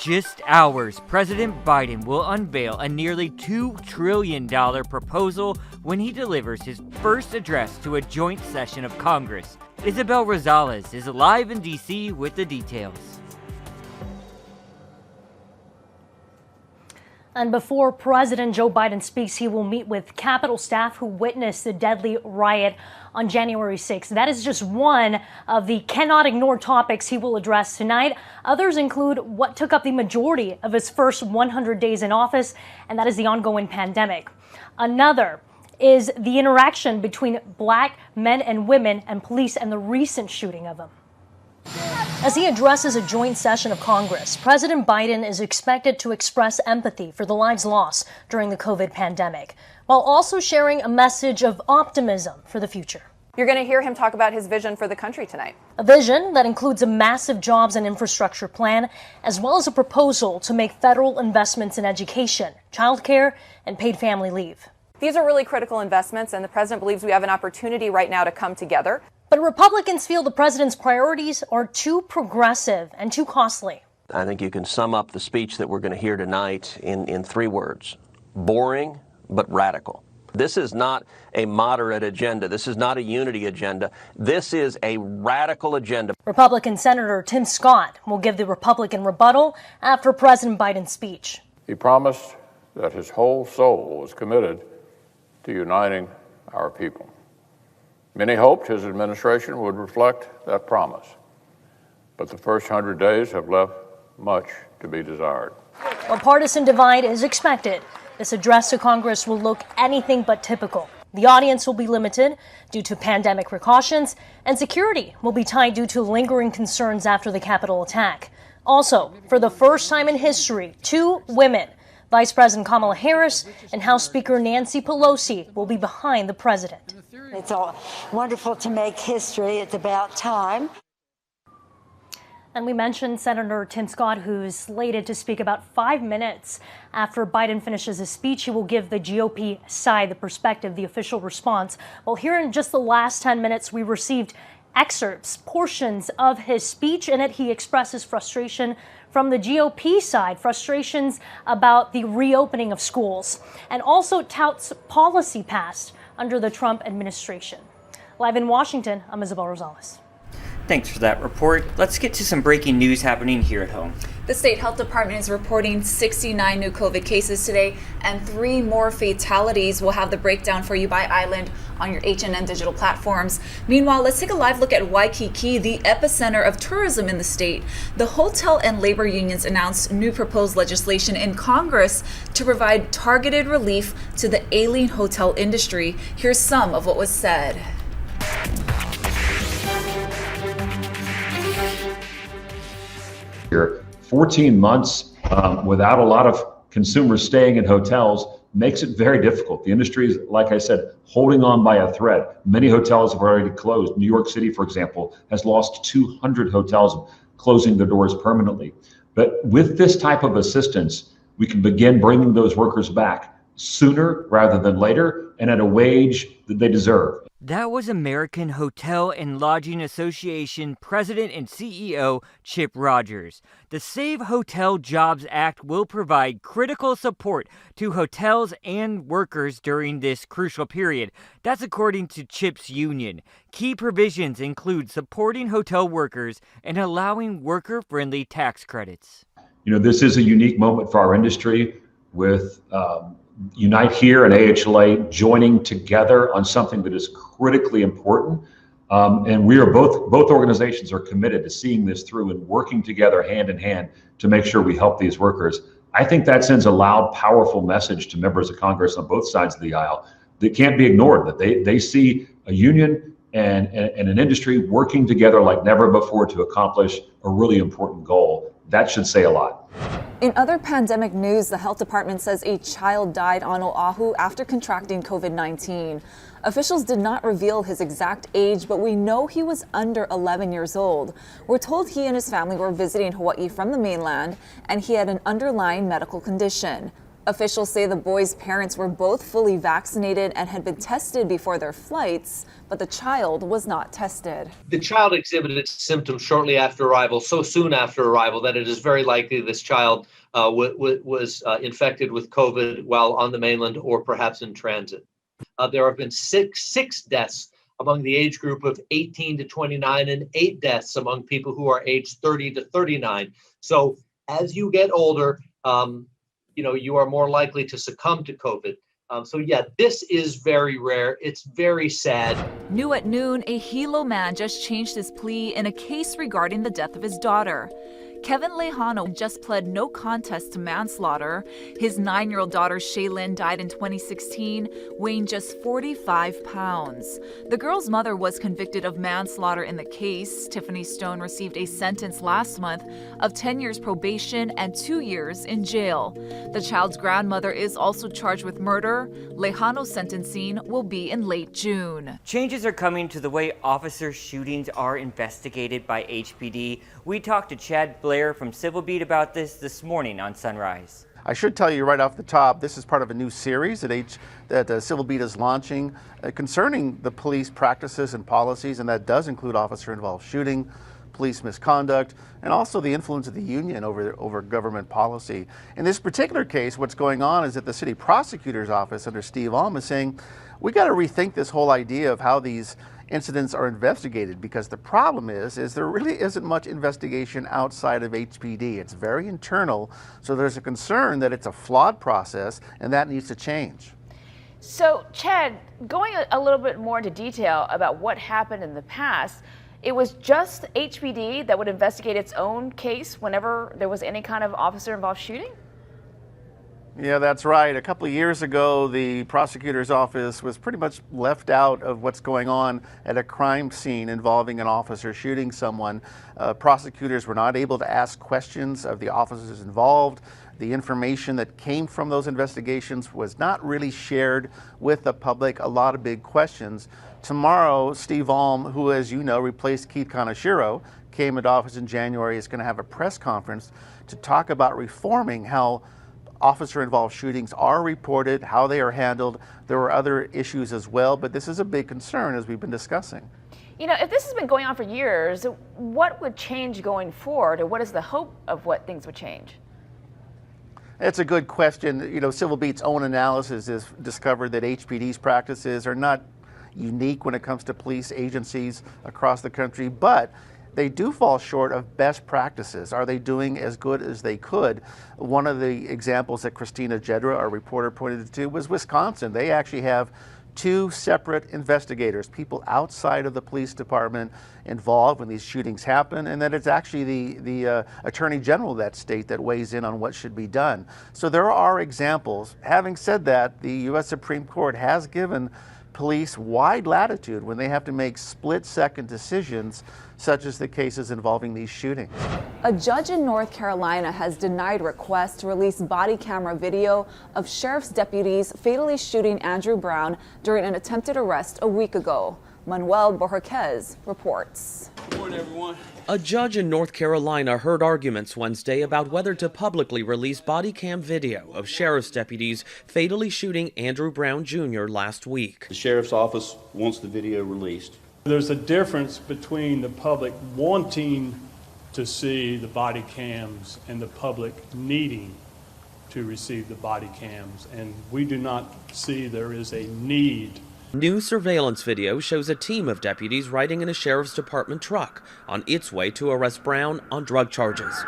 just hours, President Biden will unveil a nearly $2 trillion proposal when he delivers his first address to a joint session of Congress. Isabel Rosales is live in D.C. with the details. And before President Joe Biden speaks, he will meet with Capitol staff who witnessed the deadly riot on January 6th. That is just one of the cannot ignore topics he will address tonight. Others include what took up the majority of his first 100 days in office, and that is the ongoing pandemic. Another is the interaction between black men and women and police and the recent shooting of them. As he addresses a joint session of Congress, President Biden is expected to express empathy for the lives lost during the COVID pandemic, while also sharing a message of optimism for the future. You're going to hear him talk about his vision for the country tonight. A vision that includes a massive jobs and infrastructure plan, as well as a proposal to make federal investments in education, childcare, and paid family leave. These are really critical investments, and the president believes we have an opportunity right now to come together. But Republicans feel the president's priorities are too progressive and too costly. I think you can sum up the speech that we're going to hear tonight in 3 words: boring but radical. This is not a moderate agenda. This is not a unity agenda. This is a radical agenda. Republican Senator Tim Scott will give the Republican rebuttal after President Biden's speech. He promised that his whole soul was committed to uniting our people. Many hoped his administration would reflect that promise, but the first 100 days have left much to be desired. While partisan divide is expected, this address to Congress will look anything but typical. The audience will be limited due to pandemic precautions, and security will be tight due to lingering concerns after the Capitol attack. Also, for the first time in history, 2 women, Vice President Kamala Harris and House Speaker Nancy Pelosi, will be behind the president. It's all wonderful to make history. It's about time. And we mentioned Senator Tim Scott, who's slated to speak about 5 minutes after Biden finishes his speech. He will give the GOP side the perspective, the official response. Well, here in just the last 10 minutes, we received excerpts, portions of his speech. In it, he expresses frustration from the GOP side, frustrations about the reopening of schools, and also touts policy passed under the Trump administration. Live in Washington, I'm Isabel Rosales. Thanks for that report. Let's get to some breaking news happening here at home. The state health department is reporting 69 new COVID cases today and 3 more fatalities. We'll have the breakdown for you by island on your HNN digital platforms. Meanwhile, let's take a live look at Waikiki, the epicenter of tourism in the state. The hotel and labor unions announced new proposed legislation in Congress to provide targeted relief to the ailing hotel industry. Here's some of what was said. Here, 14 months without a lot of consumers staying in hotels makes it very difficult. The industry is, like I said, holding on by a thread. Many hotels have already closed. New York City, for example, has lost 200 hotels, closing their doors permanently. But with this type of assistance, we can begin bringing those workers back sooner rather than later and at a wage that they deserve. That was American Hotel and Lodging Association President and CEO Chip Rogers. The Save Hotel Jobs Act will provide critical support to hotels and workers during this crucial period. That's according to Chip's union. Key provisions include supporting hotel workers and allowing worker-friendly tax credits. You know, this is a unique moment for our industry with Unite Here and AHLA joining together on something that is critically important. And we are both organizations are committed to seeing this through and working together hand in hand to make sure we help these workers. I think that sends a loud, powerful message to members of Congress on both sides of the aisle that can't be ignored, that they see a union and an industry working together like never before to accomplish a really important goal. That should say a lot. In other pandemic news, the health department says a child died on Oahu after contracting COVID-19. Officials did not reveal his exact age, but we know he was under 11 years old. We're told he and his family were visiting Hawaii from the mainland, and he had an underlying medical condition. Officials say the boys' parents were both fully vaccinated and had been tested before their flights, but the child was not tested. The child exhibited symptoms shortly after arrival, so soon after arrival that it is very likely this child was infected with COVID while on the mainland or perhaps in transit. There have been six deaths among the age group of 18 to 29 and 8 deaths among people who are aged 30 to 39. So as you get older, you are more likely to succumb to COVID. So yeah, this is very rare. It's very sad. New at noon, a Hilo man just changed his plea in a case regarding the death of his daughter. Kevin Lejano just pled no contest to manslaughter. His 9-year-old daughter, Shaylin, died in 2016, weighing just 45 pounds. The girl's mother was convicted of manslaughter in the case. Tiffany Stone received a sentence last month of 10 years probation and 2 years in jail. The child's grandmother is also charged with murder. Lejano's sentencing will be in late June. Changes are coming to the way officer shootings are investigated by HPD. We talked to Chad Blair from Civil Beat about this morning on Sunrise. I should tell you right off the top, this is part of a new series that Civil Beat is launching concerning the police practices and policies, and that does include officer-involved shooting, police misconduct, and also the influence of the union over government policy. In this particular case, what's going on is that the city prosecutor's office under Steve Alm is saying, we got to rethink this whole idea of how these incidents are investigated, because the problem is there really isn't much investigation outside of HPD. It's very internal, so there's a concern that it's a flawed process and that needs to change. So, Chad, going a little bit more into detail about what happened in the past, it was just HPD that would investigate its own case whenever there was any kind of officer-involved shooting? Yeah, that's right. A couple of years ago, the prosecutor's office was pretty much left out of what's going on at a crime scene involving an officer shooting someone. Prosecutors were not able to ask questions of the officers involved. The information that came from those investigations was not really shared with the public. A lot of big questions. Tomorrow, Steve Alm, who, as you know, replaced Keith Kaneshiro, came into office in January, is going to have a press conference to talk about reforming how officer-involved shootings are reported, how they are handled. There were other issues as well, but this is a big concern, as we've been discussing. You know, if this has been going on for years, what would change going forward, or what is the hope of what things would change? It's a good question. You know, Civil Beat's own analysis has discovered that HPD's practices are not unique when it comes to police agencies across the country, but they do fall short of best practices. Are they doing as good as they could? One of the examples that Christina Jedra, our reporter, pointed to was Wisconsin. They actually have 2 separate investigators, people outside of the police department involved when these shootings happen, and that it's actually the Attorney General of that state that weighs in on what should be done. So there are examples. Having said that, the U.S. Supreme Court has given police wide latitude when they have to make split-second decisions, such as the cases involving these shootings. A judge in North Carolina has denied requests to release body camera video of sheriff's deputies fatally shooting Andrew Brown during an attempted arrest a week ago. Manuel Borjaquez reports. Good morning, everyone. A judge in North Carolina heard arguments Wednesday about whether to publicly release body cam video of sheriff's deputies fatally shooting Andrew Brown Jr. last week. The sheriff's office wants the video released. There's a difference between the public wanting to see the body cams and the public needing to receive the body cams, and we do not see there is a need. New surveillance video shows a team of deputies riding in a sheriff's department truck on its way to arrest Brown on drug charges.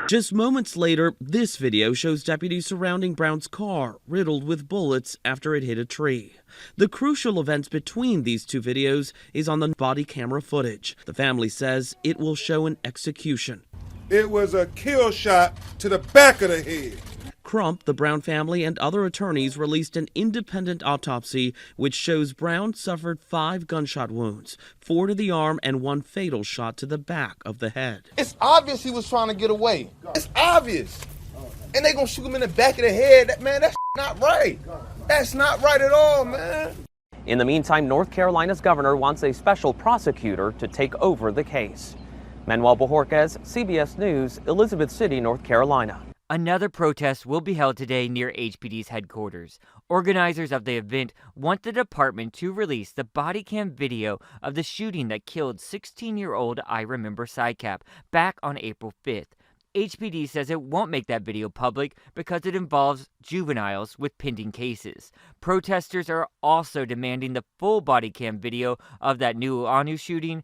Just moments later, this video shows deputies surrounding Brown's car, riddled with bullets after it hit a tree. The crucial events between these 2 videos is on the body camera footage. The family says it will show an execution. It was a kill shot to the back of the head. Crump, the Brown family, and other attorneys released an independent autopsy which shows Brown suffered 5 gunshot wounds, 4 to the arm and 1 fatal shot to the back of the head. It's obvious he was trying to get away. It's obvious. And they gonna shoot him in the back of the head. That's not right. That's not right at all, man. In the meantime, North Carolina's governor wants a special prosecutor to take over the case. Manuel Borjaquez, CBS News, Elizabeth City, North Carolina. Another protest will be held today near HPD's headquarters. Organizers of the event want the department to release the body cam video of the shooting that killed 16-year-old I Remember Sycap back on April 5th. HPD says it won't make that video public because it involves juveniles with pending cases. Protesters are also demanding the full body cam video of that new Oahu shooting.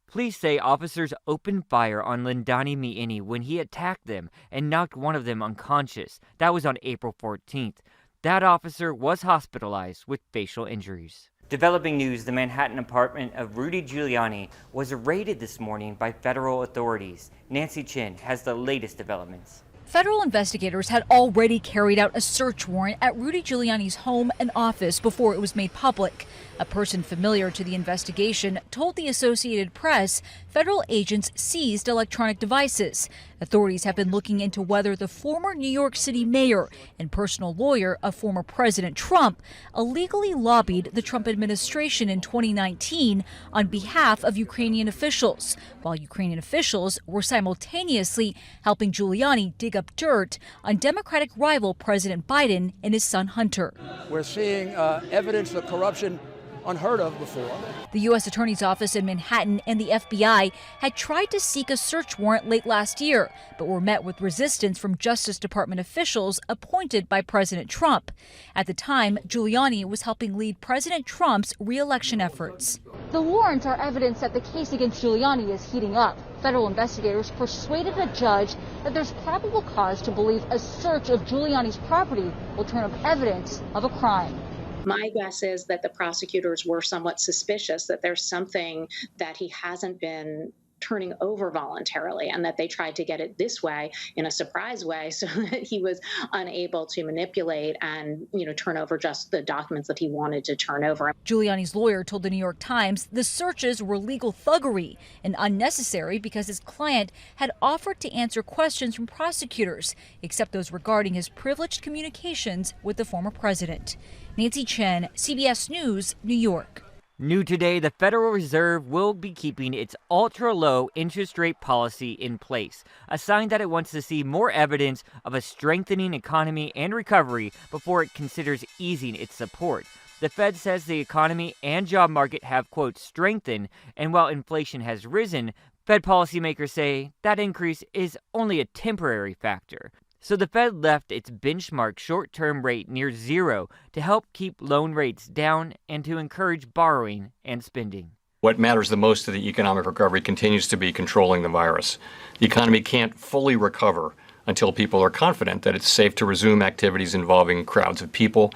Police say officers opened fire on Lindani Mi'ini when he attacked them and knocked one of them unconscious. That was on April 14th. That officer was hospitalized with facial injuries. Developing news, the Manhattan apartment of Rudy Giuliani was raided this morning by federal authorities. Nancy Chen has the latest developments. Federal investigators had already carried out a search warrant at Rudy Giuliani's home and office before it was made public. A person familiar to the investigation told the Associated Press federal agents seized electronic devices. Authorities have been looking into whether the former New York City mayor and personal lawyer of former President Trump illegally lobbied the Trump administration in 2019 on behalf of Ukrainian officials, while Ukrainian officials were simultaneously helping Giuliani dig up dirt on Democratic rival President Biden and his son Hunter. We're seeing evidence of corruption unheard of before. The U.S. Attorney's Office in Manhattan and the FBI had tried to seek a search warrant late last year, but were met with resistance from Justice Department officials appointed by President Trump. At the time, Giuliani was helping lead President Trump's re-election efforts. The warrants are evidence that the case against Giuliani is heating up. Federal investigators persuaded a judge that there's probable cause to believe a search of Giuliani's property will turn up evidence of a crime. My guess is that the prosecutors were somewhat suspicious that there's something that he hasn't been turning over voluntarily, and that they tried to get it this way, in a surprise way, so that he was unable to manipulate and, turn over just the documents that he wanted to turn over. Giuliani's lawyer told the New York Times the searches were legal thuggery and unnecessary because his client had offered to answer questions from prosecutors, except those regarding his privileged communications with the former president. Nancy Chen, CBS News, New York. New today, the Federal Reserve will be keeping its ultra-low interest rate policy in place, a sign that it wants to see more evidence of a strengthening economy and recovery before it considers easing its support. The Fed says the economy and job market have, quote, strengthened, and while inflation has risen, Fed policymakers say that increase is only a temporary factor. So the Fed left its benchmark short-term rate near zero to help keep loan rates down and to encourage borrowing and spending. What matters the most to the economic recovery continues to be controlling the virus. The economy can't fully recover until people are confident that it's safe to resume activities involving crowds of people.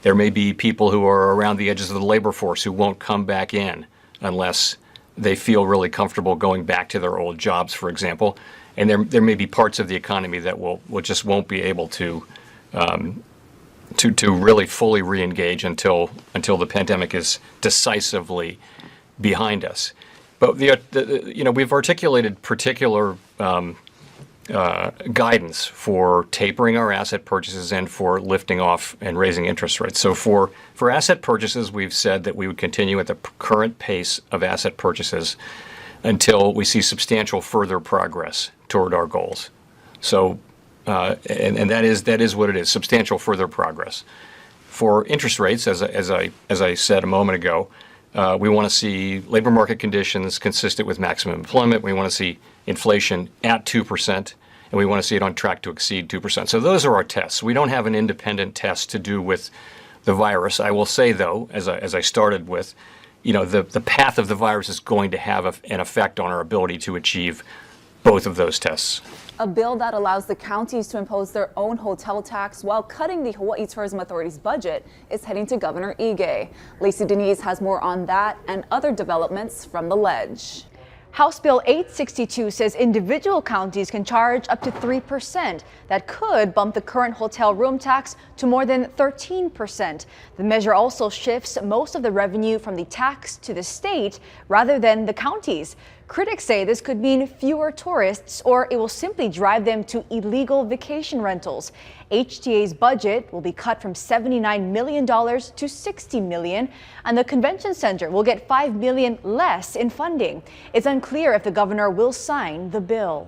There may be people who are around the edges of the labor force who won't come back in unless they feel really comfortable going back to their old jobs, for example. And there may be parts of the economy that just won't be able to really fully re-engage until the pandemic is decisively behind us. But we've articulated particular guidance for tapering our asset purchases and for lifting off and raising interest rates. So for asset purchases, we've said that we would continue at the current pace of asset purchases until we see substantial further progress toward our goals. So, and that is what it is: substantial further progress. For interest rates, as I said a moment ago, we want to see labor market conditions consistent with maximum employment. We want to see inflation at 2%, and we want to see it on track to exceed 2%. So those are our tests. We don't have an independent test to do with the virus. I will say, though, as I started with, the path of the virus is going to have an effect on our ability to achieve both of those tests. A bill that allows the counties to impose their own hotel tax while cutting the Hawaii Tourism Authority's budget is heading to Governor Ige. Lacey Denise has more on that and other developments from the ledge. House Bill 862 says individual counties can charge up to 3%. That could bump the current hotel room tax to more than 13%. The measure also shifts most of the revenue from the tax to the state rather than the counties. Critics say this could mean fewer tourists, or it will simply drive them to illegal vacation rentals. HTA's budget will be cut from $79 million to $60 million, and the convention center will get $5 million less in funding. It's unclear if the governor will sign the bill.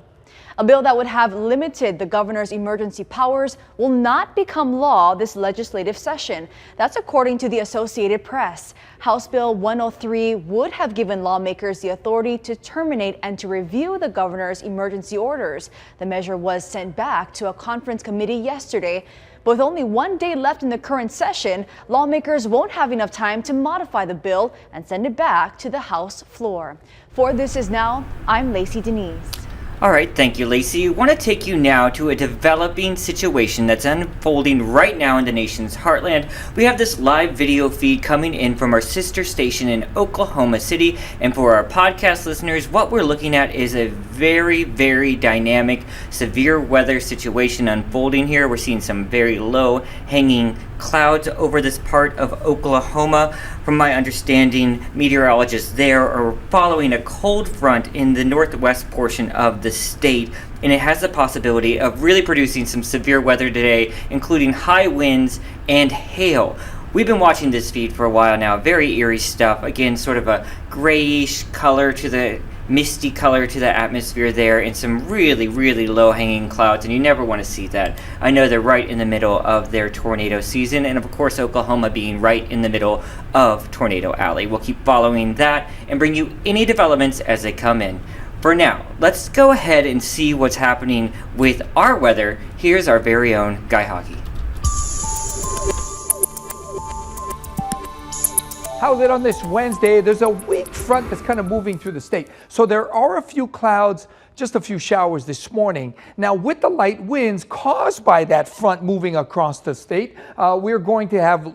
A bill that would have limited the governor's emergency powers will not become law this legislative session. That's according to the Associated Press. House Bill 103 would have given lawmakers the authority to terminate and to review the governor's emergency orders. The measure was sent back to a conference committee yesterday. With only 1 day left in the current session, lawmakers won't have enough time to modify the bill and send it back to the House floor. For This Is Now, I'm Lacey Denise. All right, thank you, Lacey. I want to take you now to a developing situation that's unfolding right now in the nation's heartland. We have this live video feed coming in from our sister station in Oklahoma City. And for our podcast listeners, what we're looking at is a very, very dynamic, severe weather situation unfolding here. We're seeing some very low hanging clouds over this part of Oklahoma. From my understanding, meteorologists there are following a cold front in the northwest portion of the state, and it has the possibility of really producing some severe weather today, including high winds and hail. We've been watching this feed for a while now. Very eerie stuff. Again, sort of a grayish color to the misty color to the atmosphere there, and some really, really low-hanging clouds, and you never want to see that. I know they're right in the middle of their tornado season, and of course Oklahoma being right in the middle of Tornado Alley. We'll keep following that and bring you any developments as they come in. For now, let's go ahead and see what's happening with our weather. Here's our very own Guy Hockey. How's it on this Wednesday? There's a weak front that's kind of moving through the state. So there are a few clouds, just a few showers this morning. Now, with the light winds caused by that front moving across the state, we're going to have,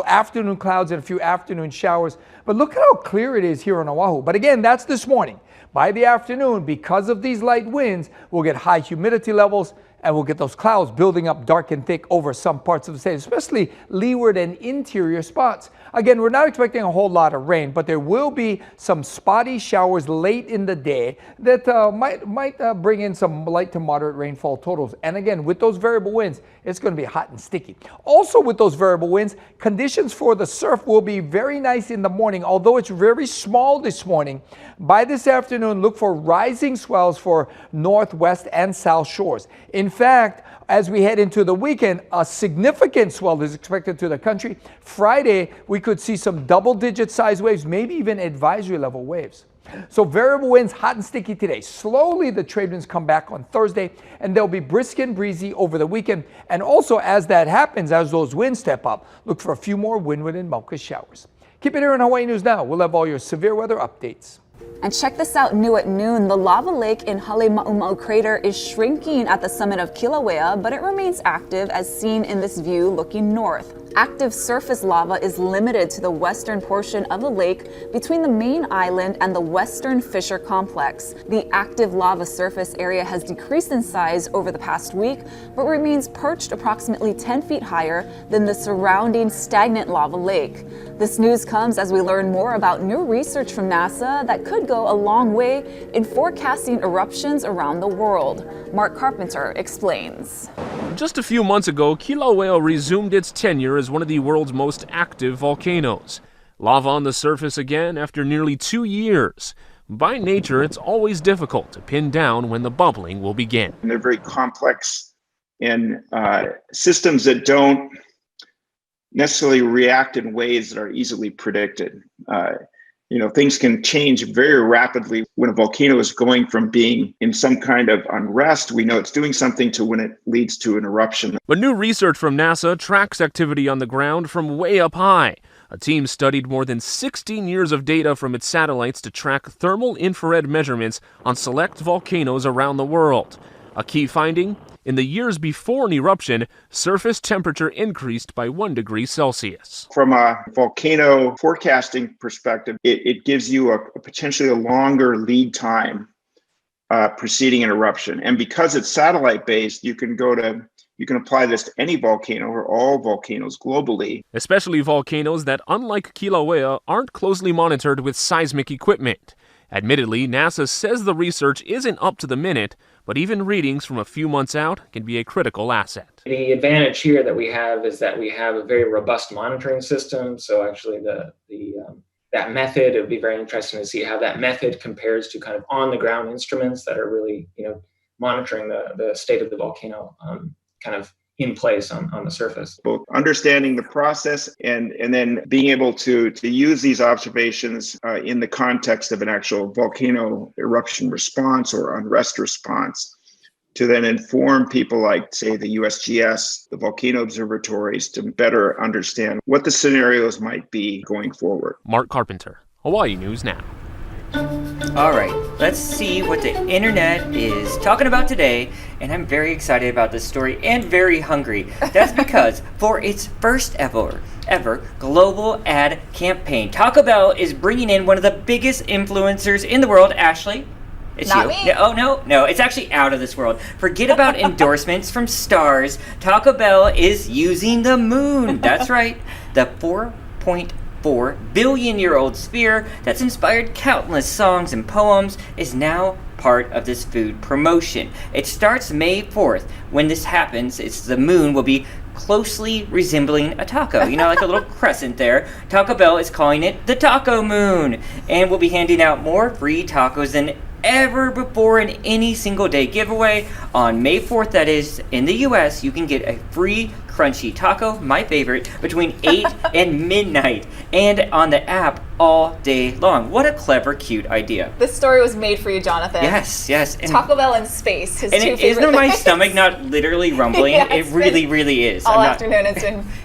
afternoon clouds and a few afternoon showers. But look at how clear it is here on Oahu. But again, that's this morning. By the afternoon, because of these light winds, we'll get high humidity levels, and we'll get those clouds building up dark and thick over some parts of the state, especially leeward and interior spots. Again, we're not expecting a whole lot of rain, but there will be some spotty showers late in the day that might bring in some light to moderate rainfall totals. And again, with those variable winds, it's going to be hot and sticky. Also with those variable winds, conditions for the surf will be very nice in the morning, although it's very small this morning. By this afternoon, look for rising swells for northwest and south shores. In fact, as we head into the weekend, a significant swell is expected to the country. Friday, we could see some double-digit size waves, maybe even advisory level waves. So variable winds, hot and sticky today. Slowly, the trade winds come back on Thursday, and they'll be brisk and breezy over the weekend. And also, as that happens, as those winds step up, look for a few more windward and Mocha showers. Keep it here on Hawaii News Now. We'll have all your severe weather updates. And check this out, new at noon. The lava lake in Hale-Ma'uma'u crater is shrinking at the summit of Kilauea, but it remains active as seen in this view looking north. Active surface lava is limited to the western portion of the lake between the main island and the western fissure complex. The active lava surface area has decreased in size over the past week, but remains perched approximately 10 feet higher than the surrounding stagnant lava lake. This news comes as we learn more about new research from NASA that could go a long way in forecasting eruptions around the world. Mark Carpenter explains. Just a few months ago, Kilauea resumed its tenure as one of the world's most active volcanoes. Lava on the surface again after nearly 2 years. By nature, it's always difficult to pin down when the bubbling will begin. And they're very complex and systems that don't necessarily react in ways that are easily predicted. Things can change very rapidly when a volcano is going from being in some kind of unrest. We know it's doing something to when it leads to an eruption. But new research from NASA tracks activity on the ground from way up high. A team studied more than 16 years of data from its satellites to track thermal infrared measurements on select volcanoes around the world. A key finding? In the years before an eruption, surface temperature increased by 1 degree Celsius. From a volcano forecasting perspective, it gives you a potentially a longer lead time preceding an eruption. And because it's satellite-based, you can apply this to any volcano or all volcanoes globally. Especially volcanoes that, unlike Kilauea, aren't closely monitored with seismic equipment. Admittedly, NASA says the research isn't up to the minute, but even readings from a few months out can be a critical asset. The advantage here that we have is that we have a very robust monitoring system. So actually that method, it would be very interesting to see how that method compares to kind of on the ground instruments that are really, monitoring the state of the volcano kind of in place on the surface. Both understanding the process and then being able to use these observations in the context of an actual volcano eruption response or unrest response to then inform people like, say, the USGS, the volcano observatories, to better understand what the scenarios might be going forward. Mark Carpenter, Hawaii News Now. All right, let's see what the internet is talking about today, and I'm very excited about this story and very hungry. That's because for its first ever global ad campaign, Taco Bell is bringing in one of the biggest influencers in the world. Ashley, it's Not you. me. Oh, no, it's actually out of this world. Forget about endorsements from stars. Taco Bell is using the moon. That's right, the 4.4-billion-year-old sphere that's inspired countless songs and poems is now part of this food promotion. It starts May 4th. When this happens, the moon will be closely resembling a taco, like a little crescent there. Taco Bell is calling it the Taco Moon, and will be handing out more free tacos than ever before in any single day giveaway. On May 4th, that is, in the US, you can get a free crunchy taco, my favorite, between 8 and midnight, and on the app all day long. What a clever, cute idea. This story was made for you, Jonathan. Yes. And Taco Bell in space, his two favorite isn't my things. stomach not literally rumbling? Yeah, it really is. All afternoon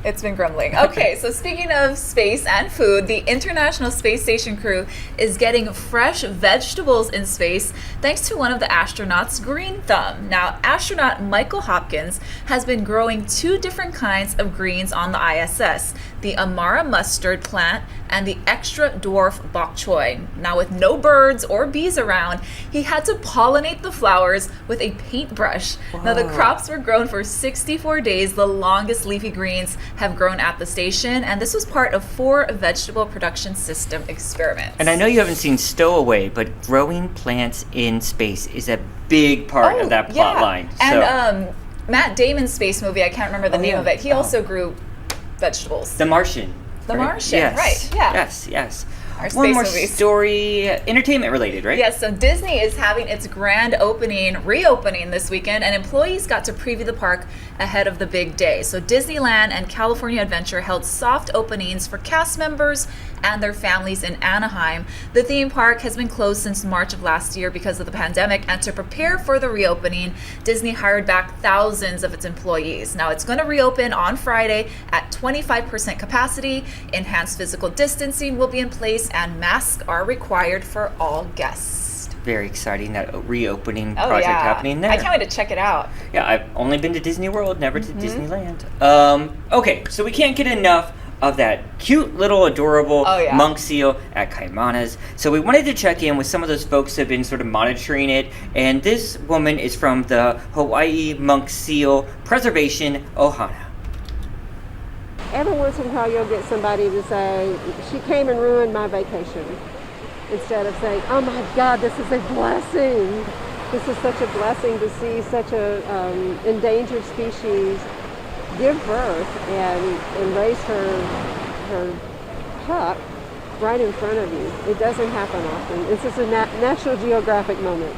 it's been grumbling. Okay, so speaking of space and food, the International Space Station crew is getting fresh vegetables in space thanks to one of the astronauts' green thumb. Now, astronaut Michael Hopkins has been growing 2 different kinds of greens on the ISS, the Amara mustard plant and the extra dwarf bok choy. Now, with no birds or bees around, he had to pollinate the flowers with a paintbrush. Whoa. Now, the crops were grown for 64 days, the longest leafy greens have grown at the station, and this was part of 4 vegetable production system experiments. And I know you haven't seen Stowaway, but growing plants in space is a big part of that plot line. And Matt Damon's space movie, I can't remember the name of it, he also grew vegetables. The Martian. The Martian, right, yeah. Yes. Our space One more movies. Story, entertainment related, right? Yes, so Disney is having its grand reopening this weekend, and employees got to preview the park ahead of the big day. So Disneyland and California Adventure held soft openings for cast members and their families in Anaheim. The theme park has been closed since March of last year because of the pandemic, and to prepare for the reopening, Disney hired back thousands of its employees. Now, it's going to reopen on Friday at 25% capacity. Enhanced physical distancing will be in place, and masks are required for all guests. Very exciting, that reopening project happening there. I can't wait to check it out. Yeah, I've only been to Disney World, never to Disneyland. Okay, so we can't get enough of that cute little adorable monk seal at Kaimana's. So we wanted to check in with some of those folks that have been sort of monitoring it. And this woman is from the Hawaii Monk Seal Preservation Ohana. Every once in a while you'll get somebody to say, she came and ruined my vacation. Instead of saying, oh my God, this is a blessing. This is such a blessing to see such a endangered species give birth and raise her pup right in front of you. It doesn't happen often. This is a National Geographic moment.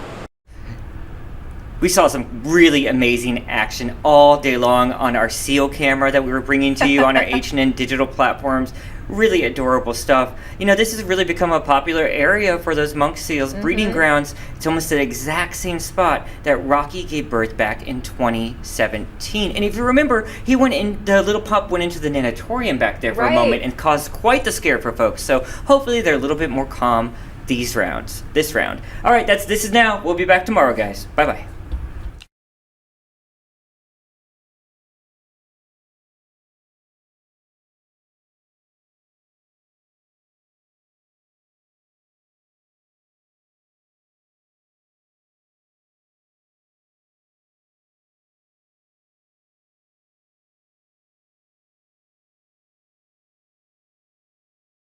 We saw some really amazing action all day long on our seal camera that we were bringing to you on our H&N digital platforms. Really adorable stuff. This has really become a popular area for those monk seals, breeding grounds. It's almost the exact same spot that Rocky gave birth back in 2017. And if you remember, the little pup went into the nanatorium back there for a moment and caused quite the scare for folks. So hopefully they're a little bit more calm this round. All right, this is Now. We'll be back tomorrow, guys. Bye-bye.